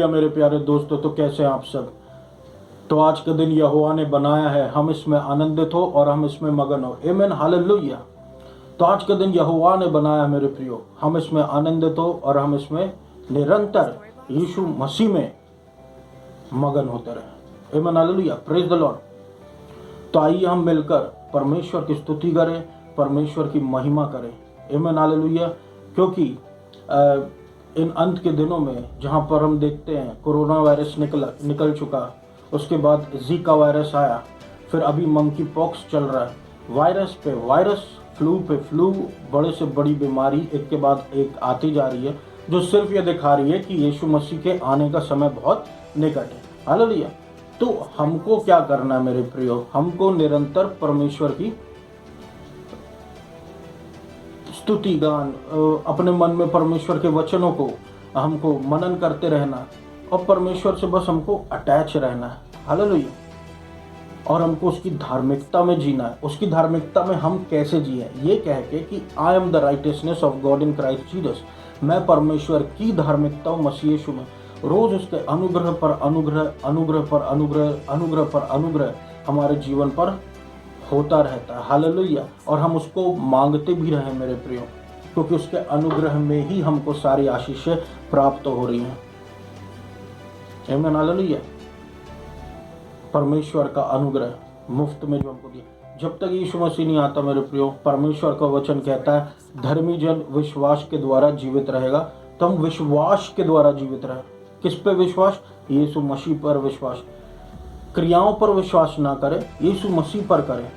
Hallelujah मेरे प्यारे दोस्तों, तो कैसे हैं आप सब। तो आज का दिन यहोवा ने बनाया है, हम इसमें आनंदित हो और हम इसमें मगन हो। आमीन, हालेलुया। तो आज का दिन यहोवा ने बनाया मेरे प्रियो, हम इसमें आनंदित हो और हम इसमें निरंतर यीशु मसीह में मगन होते रहे। आमीन, हालेलुया, प्रेज द लॉर्ड। तो आइए हम मिलकर परमेश्वर की स्तुति करें, परमेश्वर की महिमा करें। आमीन, हालेलुया। क्योंकि इन अंत के दिनों में जहाँ पर हम देखते हैं कोरोना वायरस निकल चुका, उसके बाद जीका वायरस आया, फिर अभी मंकी पॉक्स चल रहा है, वायरस पे वायरस, फ्लू पे फ्लू, बड़े से बड़ी बीमारी एक के बाद एक आती जा रही है, जो सिर्फ ये दिखा रही है कि यीशु मसीह के आने का समय बहुत निकट है। हालेलुया। तो हमको क्या करना है मेरे प्रियो, हमको निरंतर परमेश्वर की स्तुति गान, अपने मन में परमेश्वर के वचनों को हमको मनन करते रहना और परमेश्वर से बस हमको अटैच रहना है। हालेलुया। और हमको उसकी धार्मिकता में जीना है। उसकी धार्मिकता में हम कैसे जिए, ये कह के कि I am the righteousness of God in Christ Jesus, मैं परमेश्वर की धार्मिकता हूँ मसीह यीशु में। रोज उसके अनुग्रह पर अनुग्रह, अनुग्रह पर अनुग्रह, अनुग्रह पर अनुग्रह हमारे जीवन पर होता रहता है। हालेलुया। और हम उसको मांगते भी रहें मेरे प्रियो, क्योंकि उसके अनुग्रह में ही हमको सारी आशीषें प्राप्त हो रही हैं। आमीन, हालेलुया। परमेश्वर का अनुग्रह मुफ्त में जो हमको दिया, जब तक यीशु मसीह नहीं आता मेरे प्रियो, परमेश्वर का वचन कहता है धर्मी जन विश्वास के द्वारा जीवित रहेगा। तो हम विश्वास के द्वारा जीवित रहे। किस पे विश्वास? यीशु मसीह पर विश्वास। क्रियाओं पर विश्वास ना करें, यीशु मसीह पर करें।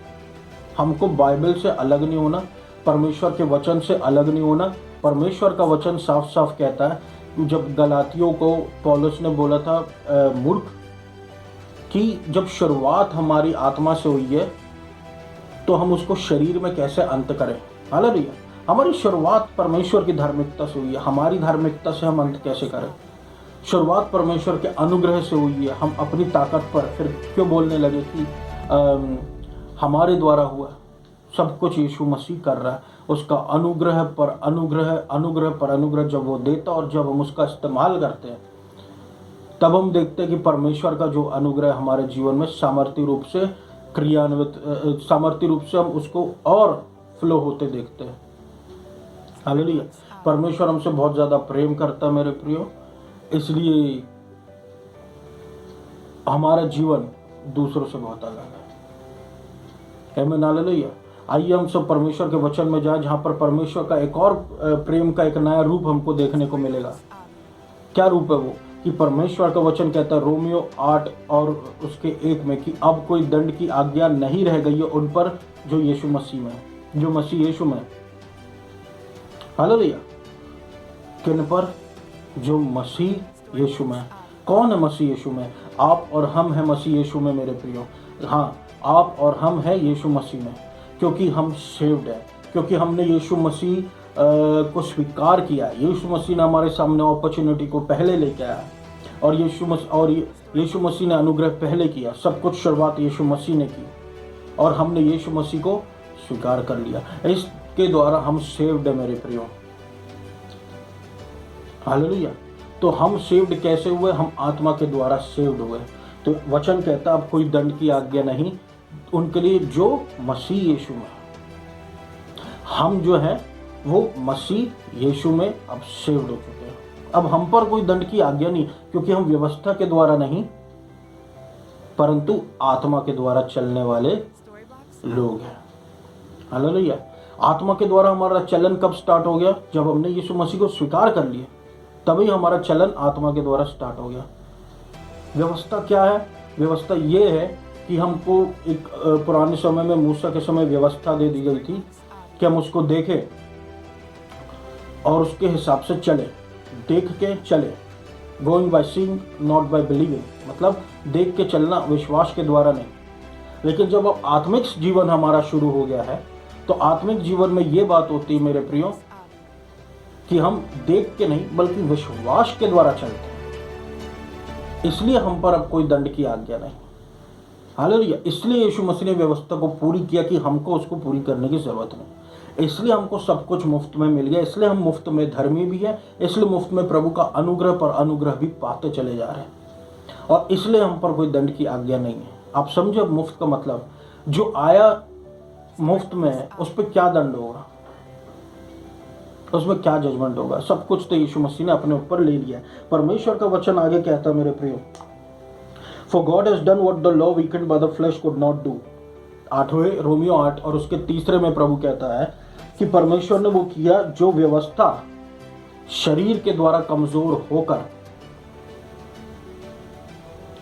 हमको बाइबल से अलग नहीं होना, परमेश्वर के वचन से अलग नहीं होना। परमेश्वर का वचन साफ साफ कहता है, जब गलातियों को पौलुस ने बोला था मूर्ख, कि जब शुरुआत हमारी आत्मा से हुई है तो हम उसको शरीर में कैसे अंत करें। हालेलुया। हमारी शुरुआत परमेश्वर की धार्मिकता से हुई है, हमारी धार्मिकता से हम अंत कैसे करें। शुरुआत परमेश्वर के अनुग्रह से हुई है, हम अपनी ताकत पर फिर क्यों बोलने लगे कि हमारे द्वारा हुआ। सब कुछ यीशु मसीह कर रहा है। उसका अनुग्रह पर अनुग्रह, अनुग्रह पर अनुग्रह जब वो देता और जब हम उसका इस्तेमाल करते हैं, तब हम देखते हैं कि परमेश्वर का जो अनुग्रह हमारे जीवन में सामर्थ्य रूप से क्रियान्वित, सामर्थ्य रूप से हम उसको और फ्लो होते देखते हैं। हालेलुया। परमेश्वर हमसे बहुत ज़्यादा प्रेम करता है मेरे प्रियो, इसलिए हमारा जीवन दूसरों से बहुत अलग है। आमीन, हालेलुया। आइए हम सब परमेश्वर के वचन में जाएं, जहाँ पर परमेश्वर का एक और प्रेम का एक नया रूप हमको देखने को मिलेगा। क्या रूप है वो? कि परमेश्वर का वचन कहता है रोमियो 8 और उसके 1 में कि अब कोई दंड की आज्ञा नहीं रह गई है उन पर जो यीशु मसीह में, जो मसीह यीशु में। हालेलुया। किन पर? जो मसीह यीशु में। कौन है मसीह यीशु में? आप और हम हैं मसीह यीशु में मेरे प्रियो। हाँ, आप और हम हैं यीशु मसीह में, क्योंकि हम सेव्ड हैं, क्योंकि हमने यीशु मसीह को स्वीकार किया। यीशु मसीह ने हमारे सामने अपॉर्चुनिटी को पहले लेके आया और यीशु मसीह ने अनुग्रह पहले किया। सब कुछ शुरुआत यीशु मसीह ने की और हमने यीशु मसीह को स्वीकार कर लिया। इसके द्वारा हम सेव्ड है मेरे प्रियो। हालेलुया। तो हम सेव्ड कैसे हुए? हम आत्मा के द्वारा सेव्ड हुए। तो वचन कहता अब कोई दंड की आज्ञा नहीं उनके लिए जो मसीह यीशु में। हम जो है वो मसीह यीशु में अब सेव्ड हो चुके हैं। अब हम पर कोई दंड की आज्ञा नहीं, क्योंकि हम व्यवस्था के द्वारा नहीं परंतु आत्मा के द्वारा चलने वाले लोग हैं। हालेलुया। आत्मा के द्वारा हमारा चलन कब स्टार्ट हो गया? जब हमने यीशु मसीह को स्वीकार कर लिया, तभी हमारा चलन आत्मा के द्वारा स्टार्ट हो गया। व्यवस्था क्या है? व्यवस्था ये है कि हमको एक पुराने समय में मूसा के समय व्यवस्था दे दी गई थी कि हम उसको देखें और उसके हिसाब से चले, देख के चले। Going by seeing not bye believing, मतलब देख के चलना, विश्वास के द्वारा नहीं। लेकिन जब अब आत्मिक जीवन हमारा शुरू हो गया है, तो आत्मिक जीवन में ये बात होती है मेरे प्रियो कि हम देख के नहीं बल्कि विश्वास के द्वारा चलते हैं। इसलिए हम पर अब कोई दंड की आज्ञा नहीं। हालेलुया। इसलिए यीशु मसीह ने व्यवस्था को पूरी किया कि हमको उसको पूरी करने की जरूरत नहीं। इसलिए हमको सब कुछ मुफ्त में मिल गया, इसलिए हम मुफ्त में धर्मी भी हैं, इसलिए मुफ्त में प्रभु का अनुग्रह पर अनुग्रह भी पाते चले जा रहे हैं, और इसलिए हम पर कोई दंड की आज्ञा नहीं है। आप समझो मुफ्त का मतलब, जो आया मुफ्त में उस पर क्या दंड होगा, उसमें क्या जजमेंट होगा? सब कुछ तो यीशु मसीह ने अपने ऊपर ले लिया है। परमेश्वर का वचन आगे कहता है मेरे प्रियो, for God has done what the law weakened by the flesh could not do. 8वें रोमियो 8 और उसके 3 में प्रभु कहता है कि परमेश्वर ने वो किया जो व्यवस्था शरीर के द्वारा कमजोर होकर,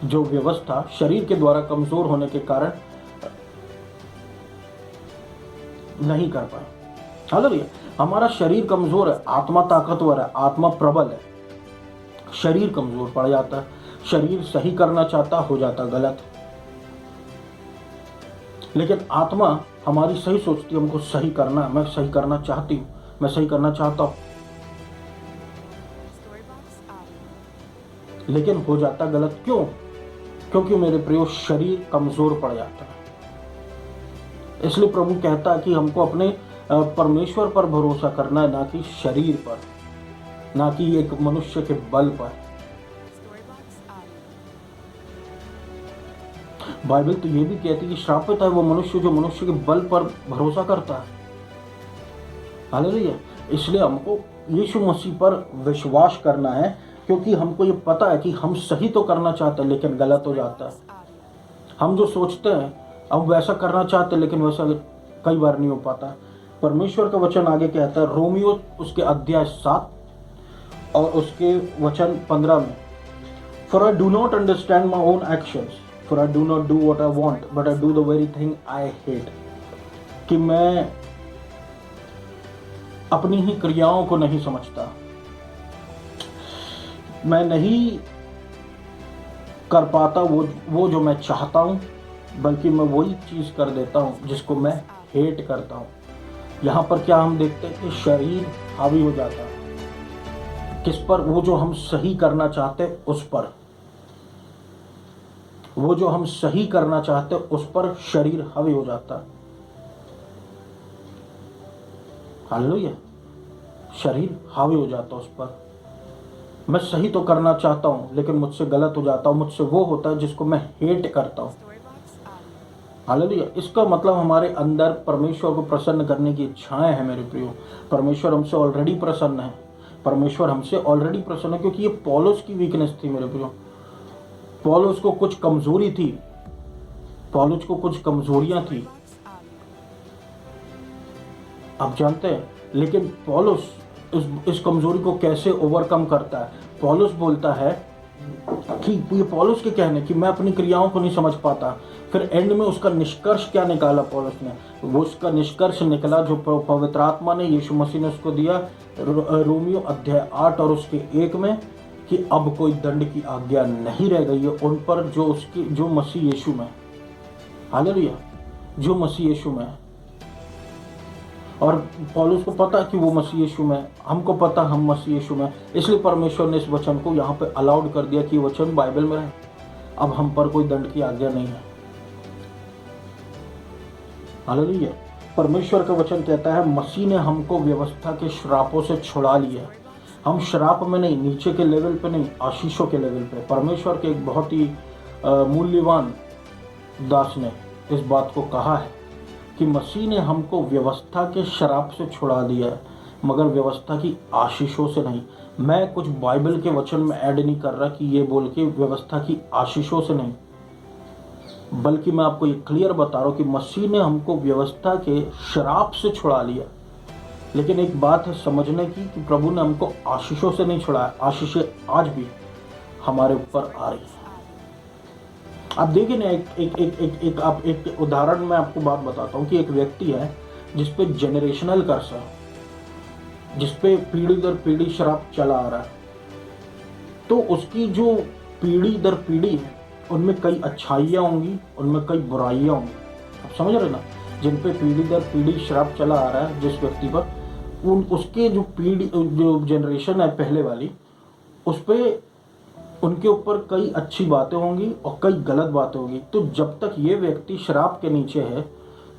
जो व्यवस्था शरीर के द्वारा कमजोर होने के कारण नहीं कर पाए। हालेलुया। हमारा शरीर कमजोर है, आत्मा ताकतवर है, आत्मा प्रबल है, शरीर कमजोर पड़ जाता है, शरीर सही करना चाहता हो जाता गलत। लेकिन आत्मा हमारी सही सोचती है, हमको सही करना है, मैं सही करना चाहती हूँ, मैं सही करना चाहता हूँ, लेकिन हो जाता गलत। क्यों? क्योंकि मेरे प्रियो शरीर कमजोर पड़ जाता है। इसलिए प्रभु कहता है कि हमको अपने परमेश्वर पर भरोसा करना है, ना कि शरीर पर, ना कि एक मनुष्य के बल पर। बाइबल तो ये भी कहती है कि श्रापित है वो मनुष्य जो मनुष्य के बल पर भरोसा करता है। हालेलुया। इसलिए हमको यीशु मसीह पर विश्वास करना है, क्योंकि हमको ये पता है कि हम सही तो करना चाहते हैं लेकिन गलत हो जाता है। हम जो सोचते हैं हम वैसा करना चाहते हैं, लेकिन वैसा कई बार नहीं हो पाता। परमेश्वर का वचन आगे कहता है, रोमियो उसके अध्याय 7 और उसके वचन 15 में, for I do not understand my own actions, for I do not do what I want but I do the very thing I hate. कि मैं अपनी ही क्रियाओं को नहीं समझता, मैं नहीं कर पाता वो जो मैं चाहता हूं, बल्कि मैं वही चीज कर देता हूं जिसको मैं हेट करता हूं। यहां पर क्या हम देखते हैं कि शरीर हावी हो जाता है किस पर? वो जो हम सही करना चाहते उस पर, वो जो हम सही करना चाहते उस पर शरीर हावी हो जाता है। हालेलुया। शरीर हावी हो जाता उस पर। मैं सही तो करना चाहता हूं लेकिन मुझसे गलत हो जाता हूं, मुझसे वो होता है जिसको मैं हेट करता हूं। हालेलुया। इसका मतलब हमारे अंदर परमेश्वर को प्रसन्न करने की इच्छाएं हैं मेरे प्रियो। परमेश्वर हमसे ऑलरेडी प्रसन्न है, परमेश्वर हमसे ऑलरेडी प्रसन्न है, क्योंकि ये पौलुस की वीकनेस थी मेरे प्रियो। पौलुस को कुछ कमजोरी थी, पौलुस को कुछ कमजोरियां थी, आप जानते हैं। लेकिन पौलुस इस कमजोरी को कैसे ओवरकम करता है? पौलुस बोलता है कि ये पौलुस के कहने कि मैं अपनी क्रियाओं को नहीं समझ पाता। फिर एंड में उसका निष्कर्ष क्या निकाला पौलुस ने? वो उसका निष्कर्ष निकला जो पवित्र आत्मा ने, यीशु मसीह ने उसको दिया, रोमियो अध्याय 8 और उसके 1 में, कि अब कोई दंड की आज्ञा नहीं रह गई है उन पर जो मसीह यीशु में। हालेलुया। जो मसीह यीशु में। और पौलुस को पता कि वो मसीह यीशु में, हमको पता हम मसीह यीशु में, इसलिए परमेश्वर ने इस वचन को यहाँ पे अलाउड कर दिया कि वचन बाइबल में रहे। अब हम पर कोई दंड की आज्ञा नहीं है। हालेलुया। परमेश्वर का वचन कहता है मसीह ने हमको व्यवस्था के श्रापों से छुड़ा लिया। हम श्राप में नहीं, नीचे के लेवल पे नहीं, आशीषों के लेवल पे। परमेश्वर के एक बहुत ही मूल्यवान दास ने इस बात को कहा है कि मसीह ने हमको व्यवस्था के श्राप से छुड़ा दिया है, मगर व्यवस्था की आशीषों से नहीं। मैं कुछ बाइबल के वचन में ऐड नहीं कर रहा कि ये बोल के व्यवस्था की आशीषों से नहीं, बल्कि मैं आपको ये क्लियर बता रहा हूँ कि मसीह ने हमको व्यवस्था के श्राप से छुड़ा लिया। लेकिन एक बात है समझने की कि प्रभु ने हमको आशीषों से नहीं छुड़ाया। आशीषें आज भी हमारे ऊपर आ रही है। आप देखिए ना, एक उदाहरण मैं आपको बात बताता हूँ कि एक व्यक्ति है जिसपे जेनरेशनल कर्स है, जिसपे पीढ़ी दर पीढ़ी शराब चला आ रहा है। तो उसकी जो पीढ़ी दर पीढ़ी है उनमें कई अच्छाइयाँ होंगी, उनमें कई बुराइयाँ होंगी। आप समझ रहे ना? जिन पे पीढ़ी दर पीढ़ी शराब चला आ रहा है जिस व्यक्ति पर, उसके जो पीढ़ी जो जनरेशन है पहले वाली, उस पे उनके ऊपर कई अच्छी बातें होंगी और कई गलत बातें होंगी। तो जब तक ये व्यक्ति शराब के नीचे है,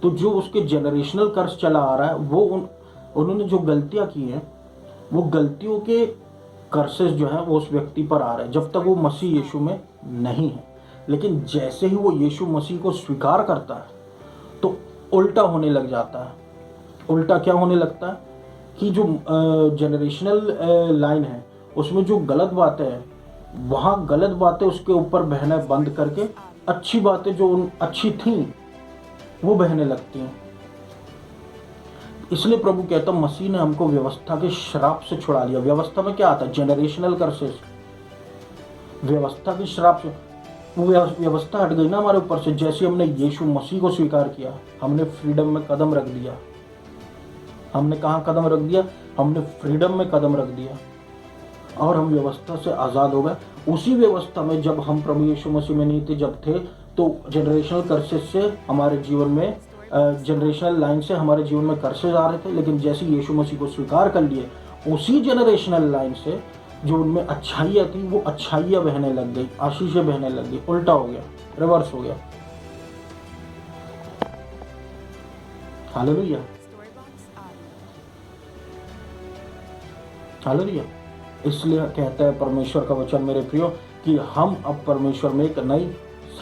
तो जो उसके जनरेशनल कर्ज चला आ रहा है, वो उन्होंने जो गलतियां की हैं, वो गलतियों के कर्सेस जो है वो उस व्यक्ति पर आ रहे हैं जब तक वो मसीह यीशु में नहीं है। लेकिन जैसे ही वो यीशु मसीह को स्वीकार करता है, तो उल्टा होने लग जाता है। उल्टा क्या होने लगता है कि जो जनरेशनल लाइन है, उसमें जो गलत बातें हैं, वहाँ गलत बातें उसके ऊपर बहना बंद करके अच्छी बातें जो अच्छी थी वो बहने लगती हैं। इसलिए प्रभु कहता, मसीह ने हमको व्यवस्था के श्राप से छुड़ा लिया। व्यवस्था में क्या आता है? Generational curses. व्यवस्था की श्राप से वो व्यवस्था हट गई ना हमारे ऊपर से। जैसे हमने यीशु मसीह को स्वीकार किया, हमने फ्रीडम में कदम रख दिया। हमने कहाँ कदम रख दिया? हमने फ्रीडम में कदम रख दिया और हम व्यवस्था से आज़ाद हो गए। उसी व्यवस्था में जब हम प्रभु यीशु मसीह में नहीं थे, जब थे, तो जनरेशनल कर्सेस से हमारे जीवन में, जनरेशनल लाइन से हमारे जीवन में कर्सेस आ रहे थे। लेकिन जैसे यीशु मसीह को स्वीकार कर लिए, उसी जनरेशनल लाइन से जो उनमें अच्छाइयाँ थी, वो अच्छाइयाँ बहने लग गई, आशीषें बहने लग गई। उल्टा हो गया, रिवर्स हो गया। Hallelujah, hallelujah. इसलिए कहता है परमेश्वर का वचन, मेरे प्रियो, कि हम अब परमेश्वर में एक नई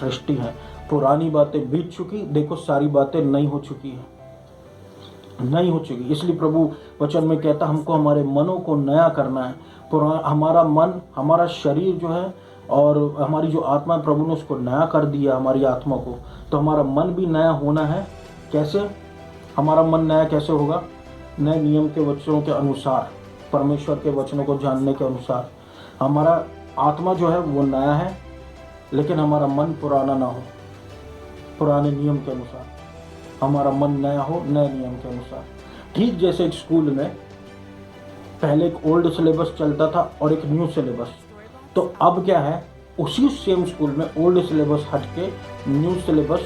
सृष्टि हैं। पुरानी बातें बीत चुकी, देखो सारी बातें नई हो चुकी है, नई हो चुकी। इसलिए प्रभु वचन में कहता, हमको हमारे मनों को नया करना है। हमारा मन, हमारा शरीर जो है और हमारी जो आत्मा, प्रभु ने उसको नया कर दिया, हमारी आत्मा को। तो हमारा मन भी नया होना है। कैसे हमारा मन नया कैसे होगा? नए नियम के वचनों के अनुसार, परमेश्वर के वचनों को जानने के अनुसार। हमारा आत्मा जो है वो नया है, लेकिन हमारा मन पुराना ना हो। पुराने नियम के अनुसार हमारा मन नया हो, नए नियम के अनुसार। ठीक जैसे एक स्कूल में पहले एक ओल्ड सिलेबस चलता था और एक न्यू सिलेबस, तो अब क्या है, उसी सेम स्कूल में ओल्ड सिलेबस हट के न्यू सिलेबस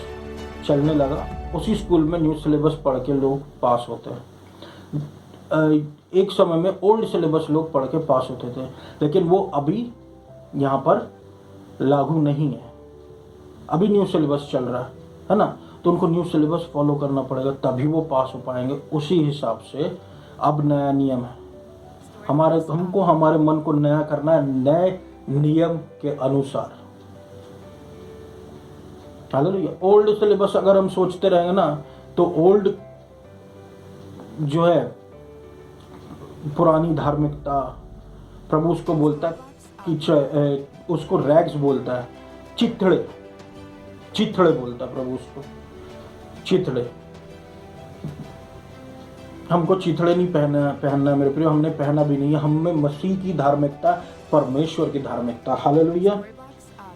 चलने लगा। उसी स्कूल में न्यू सिलेबस पढ़ के लोग पास होते हैं। एक समय में ओल्ड सिलेबस लोग पढ़ के पास होते थे, लेकिन वो अभी यहाँ पर लागू नहीं है। अभी न्यू सिलेबस चल रहा है ना, तो उनको न्यू सिलेबस फॉलो करना पड़ेगा, तभी वो पास हो पाएंगे। उसी हिसाब से अब नया नियम है। हमको हमारे मन को नया करना है, नए नियम के अनुसार। हालेलुया। ओल्ड सिलेबस अगर हम सोचते रहेंगे ना, तो ओल्ड जो है पुरानी धार्मिकता, प्रभु उसको बोलता है कि उसको रैग्स बोलता है, चिथड़े बोलता है प्रभु उसको, चिथड़े। हमको चिथड़े नहीं पहनना है मेरे प्रियो, हमने पहना भी नहीं है। हम में मसीह की धार्मिकता, परमेश्वर की धार्मिकता। हालेलुया।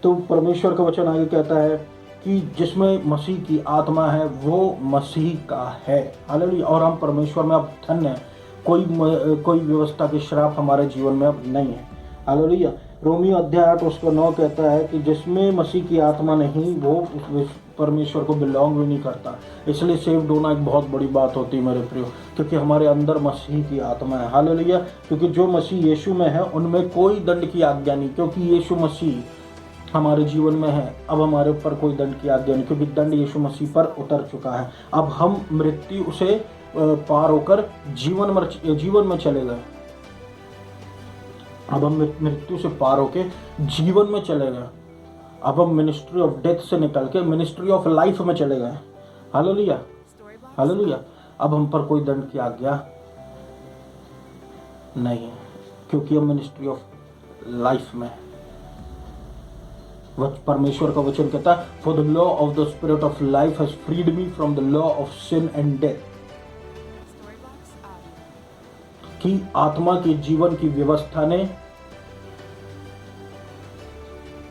तो परमेश्वर का वचन आगे कहता है कि जिसमें मसीह की आत्मा है वो मसीह का है। हालेलुया। और हम परमेश्वर में अब धन्य हैं। कोई व्यवस्था के श्राप हमारे जीवन में अब नहीं है। हालेलुया। रोमियो अध्याय 8:9 कहता है कि जिसमें मसीह की आत्मा नहीं, वो परमेश्वर को बिलोंग भी नहीं करता। इसलिए सेव्ड होना एक बहुत बड़ी बात होती है मेरे प्रियो, क्योंकि हमारे अंदर मसीह की आत्मा है। हालेलुया। क्योंकि जो मसीह यीशु में है, उनमें कोई दंड की आज्ञा नहीं, क्योंकि यीशु मसीह हमारे जीवन में है। अब हमारे ऊपर कोई दंड की आज्ञा नहीं, क्योंकि दंड यीशु मसीह पर उतर चुका है। अब हम मृत्यु से पार होकर जीवन में चले गए। अब हम मृत्यु से पार होके जीवन में चले गए। अब हम मिनिस्ट्री ऑफ डेथ से निकल के मिनिस्ट्री ऑफ लाइफ में चले गए। Hallelujah, hallelujah. अब हम पर कोई दंड की आज्ञा नहीं है, क्योंकि हम मिनिस्ट्री ऑफ लाइफ में। परमेश्वर का वचन कहता है, for the law of the spirit of life has freed me from the law of sin and death. कि आत्मा के जीवन की व्यवस्था ने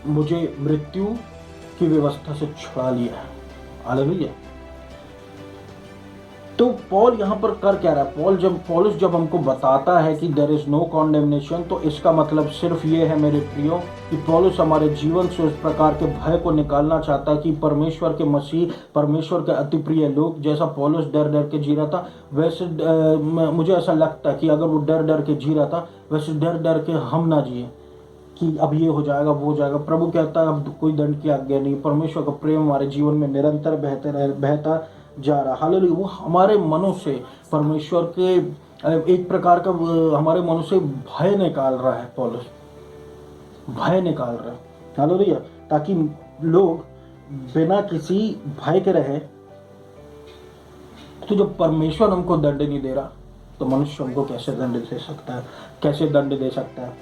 मुझे मृत्यु की व्यवस्था से छुड़ा लिया है। हालेलुया। तो पॉल यहाँ पर कर क्या रहा है? पौलुस जब हमको बताता है कि देयर इज नो कॉन्डेमनेशन, तो इसका मतलब सिर्फ ये है मेरे प्रियो कि पौलुस हमारे जीवन से उस प्रकार के भय को निकालना चाहता है कि परमेश्वर के मसीह, परमेश्वर के अति प्रिय लोग, जैसा पौलुस डर डर के जी रहा था, वैसे मुझे ऐसा लगता है कि अगर वो डर डर के जी रहा था, वैसे डर डर के हम ना जिए। कि अब ये हो जाएगा वो हो जाएगा। प्रभु कहता है अब कोई दंड की आज्ञा नहीं। परमेश्वर का प्रेम हमारे जीवन में निरंतर बहता जा रहा। हालेलुया। वो हमारे मनों से परमेश्वर के एक प्रकार का हमारे मनों से भय निकाल रहा है। पौलुस भय निकाल रहा है। हालेलुया। ताकि लोग बिना किसी भय के रहे। तो जब परमेश्वर हमको दंड नहीं दे रहा तो मनुष्य हमको कैसे दंड दे सकता है, कैसे दंड दे सकता है।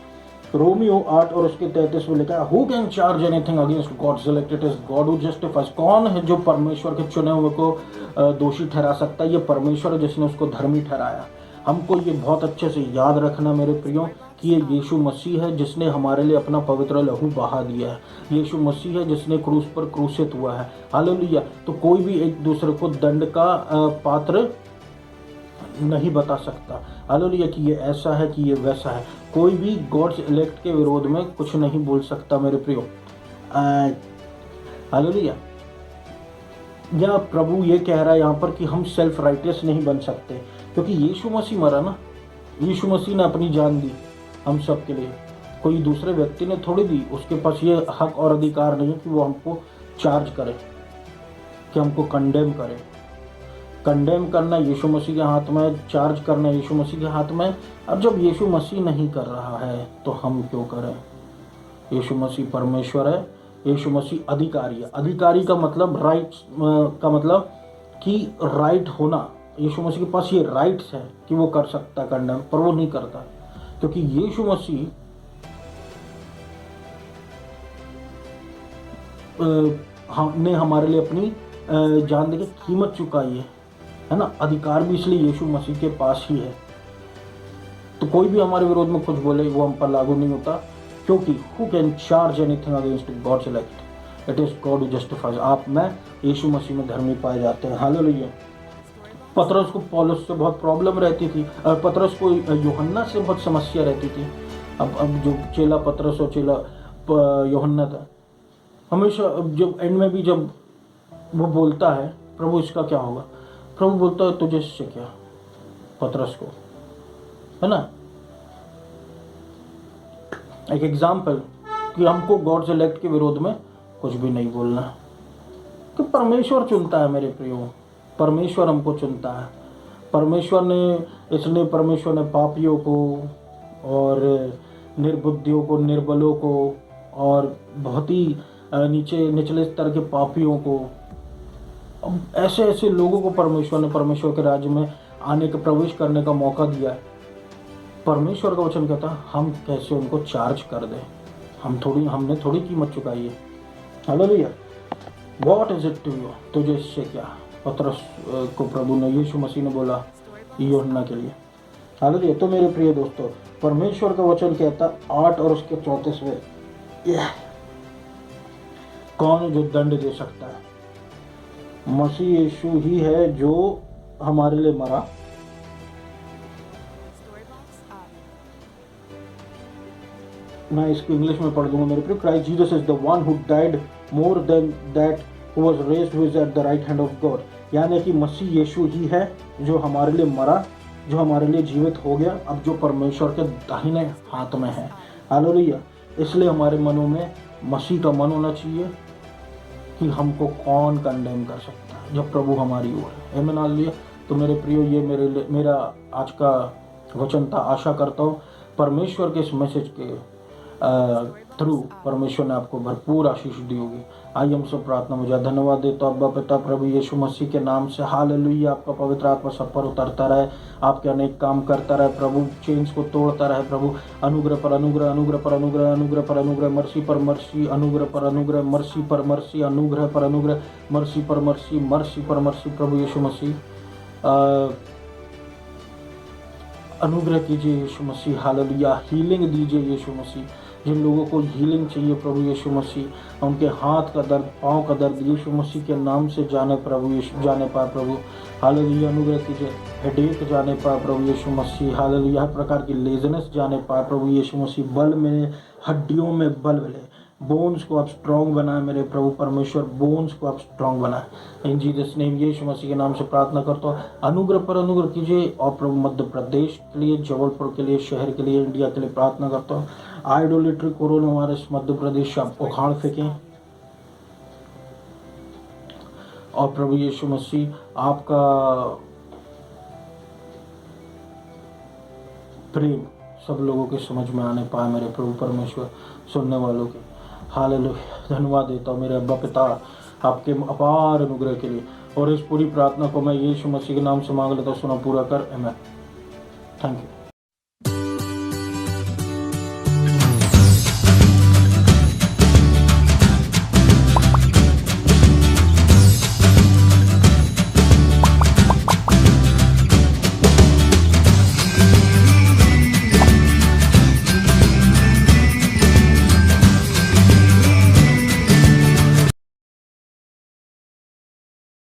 रोमियो 8 और उसके 33 में लिखा है, who can charge anything against God's elected, is God who justifies. कौन है जो परमेश्वर के चुने हुए को दोषी ठहरा सकता है? ये परमेश्वर है जिसने उसको धर्मी ठहराया। हमको ये बहुत अच्छे से याद रखना मेरे प्रियो कि ये यीशु मसीह है जिसने हमारे लिए अपना पवित्र लहू बहा दिया है। यीशु मसीह है जिसने क्रूस पर क्रूसित हुआ है। हालेलुया। तो कोई भी एक दूसरे को दंड का पात्र नहीं बता सकता। हालेलुया कि ये ऐसा है कि ये वैसा है। कोई भी गॉड्स इलेक्ट के विरोध में कुछ नहीं बोल सकता मेरे प्रियो। हालेलुया। या प्रभु ये कह रहा है यहाँ पर कि हम सेल्फ राइटियस नहीं बन सकते, क्योंकि यीशु मसीह मरा ना। यीशु मसीह ने अपनी जान दी हम सब के लिए, कोई दूसरे व्यक्ति ने थोड़ी दी। उसके पास ये हक और अधिकार नहीं कि वो हमको चार्ज करे, कि हमको कंडेम करे। कंडेम करना यीशु मसीह के हाथ में, चार्ज करना यीशु मसीह के हाथ में। अब जब यीशु मसीह नहीं कर रहा है तो हम क्यों करें? यीशु मसीह परमेश्वर है, यीशु मसीह अधिकारी है। अधिकारी का मतलब राइट का मतलब कि राइट होना। यीशु मसीह के पास ये राइट्स है कि वो कर सकता कंडेम, पर वो नहीं करता, क्योंकि यीशु मसीह ने हमारे लिए अपनी जान देके कीमत चुकाई है ना। अधिकार भी इसलिए यीशु मसीह के पास ही है। तो कोई भी हमारे विरोध में कुछ बोले वो हम पर लागू नहीं होता, क्योंकि who can charge anything against God's elect, it is God who justifies. आप में यीशु मसीह में धर्मी पाए जाते हैं। हालेलुया। पतरस को पौलुस से बहुत प्रॉब्लम रहती थी, और पतरस को यूहन्ना से बहुत समस्या रहती थी। अब जो चेला पतरस और चेला यूहन्ना था, हमेशा जब एंड में भी जब वो बोलता है प्रभु इसका क्या होगा, प्रभु बोलता है तुझे इससे क्या, पतरस को, है ना। एक एग्जाम्पल कि हमको गॉड्स इलेक्ट के विरोध में कुछ भी नहीं बोलना, कि परमेश्वर चुनता है मेरे प्रियो। परमेश्वर हमको चुनता है। परमेश्वर ने पापियों को और निर्बुद्धियों को, निर्बलों को और बहुत ही निचले स्तर के पापियों को, ऐसे ऐसे लोगों को परमेश्वर ने परमेश्वर के राज्य में आने का, प्रवेश करने का मौका दिया है। परमेश्वर का वचन कहता है हम कैसे उनको चार्ज कर दें। हमने थोड़ी कीमत चुकाई है। Hallelujah. What is it to you, तुझे इससे क्या। पतरस को प्रभु ने, यीशु मसीह ने बोला यूहन्ना के लिए। हालेलुया। तो मेरे प्रिय दोस्तों, परमेश्वर का वचन कहता 8 और उसके 34वें, कौन जो दंड दे सकता है? मसीह यीशु ही है जो हमारे लिए मरा। मैं इसको इंग्लिश में पढ़ दूंगा मेरे प्रिय। Christ Jesus is the one who died more than that who was raised, who is at the right hand of God. यानी कि मसीह यीशु ही है जो हमारे लिए मरा, जो हमारे लिए जीवित हो गया, अब जो परमेश्वर के दाहिने हाथ में है। हालेलुया। इसलिए हमारे मनों में मसीह का मन होना चाहिए कि हमको कौन कंडेम कर सकता है जब प्रभु हमारी ओर है। आमीन। हालेलुया। तो मेरे प्रियो, ये मेरा आज का वचन था। आशा करता हूँ परमेश्वर के इस मैसेज के थ्रू परमेश्वर ने आपको भरपूर आशीष दी होगी। आइए हम सब प्रार्थना में जाए। धन्यवाद देता हूं अब्बा पिता प्रभु यीशु मसीह के नाम से। हालेलुया। आपका पवित्र आत्मा सब पर उतरता रहे, आपके अनेक काम करता रहे प्रभु, चेंज को तोड़ता रहे प्रभु। अनुग्रह पर अनुग्रह, अनुग्रह पर अनुग्रह, अनुग्रह पर अनुग्रह, मर्सी पर मर्सी, अनुग्रह पर अनुग्रह, मर्सी पर मर्सी, अनुग्रह पर अनुग्रह, मर्सी पर मर्सी, मर्सी पर मर्सी प्रभु यीशु मसीह। अनुग्रह कीजिए यीशु मसीह। हालेलुया। हीलिंग दीजिए यीशु मसीह। जिन लोगों को हीलिंग चाहिए प्रभु यीशु मसीह, उनके हाथ का दर्द, पाँव का दर्द यीशु मसीह के नाम से जाने प्रभु यीशु, जाने पाए प्रभु। हालेलुया। अनुग्रह कीजिए। हेडेक जाने पाए प्रभु यीशु मसीह। हालेलुया। हर प्रकार की लेजनेस जाने पाए प्रभु यीशु मसीह। बल में, हड्डियों में बल मिले बोन्स को आप स्ट्रॉन्ग बनाए मेरे प्रभु परमेश्वर, बोन्स को आप स्ट्रॉन्ग बनाए इन जीसस नेम, यीशु मसीह के नाम से प्रार्थना करता हूँ। अनुग्रह पर अनुग्रह कीजिए। और प्रभु मध्य प्रदेश के लिए, जबलपुर के लिए, शहर के लिए, इंडिया के लिए प्रार्थना करता हूँ। आइडोलिट्री कोरोना वायरस मध्य प्रदेश से आप उखाड़ फेंकें। और प्रभु यीशु मसीह आपका प्रेम सब लोगों के समझ में आने पाए मेरे प्रभु परमेश्वर, सुनने वालों के। हालेलुया, धन्यवाद देता हूँ मेरे अब्बा पिता आपके अपार अनुग्रह के लिए। और इस पूरी प्रार्थना को मैं यीशु मसीह के नाम से मांग लेता हूँ, सुना पूरा कर, आमीन। Thank you.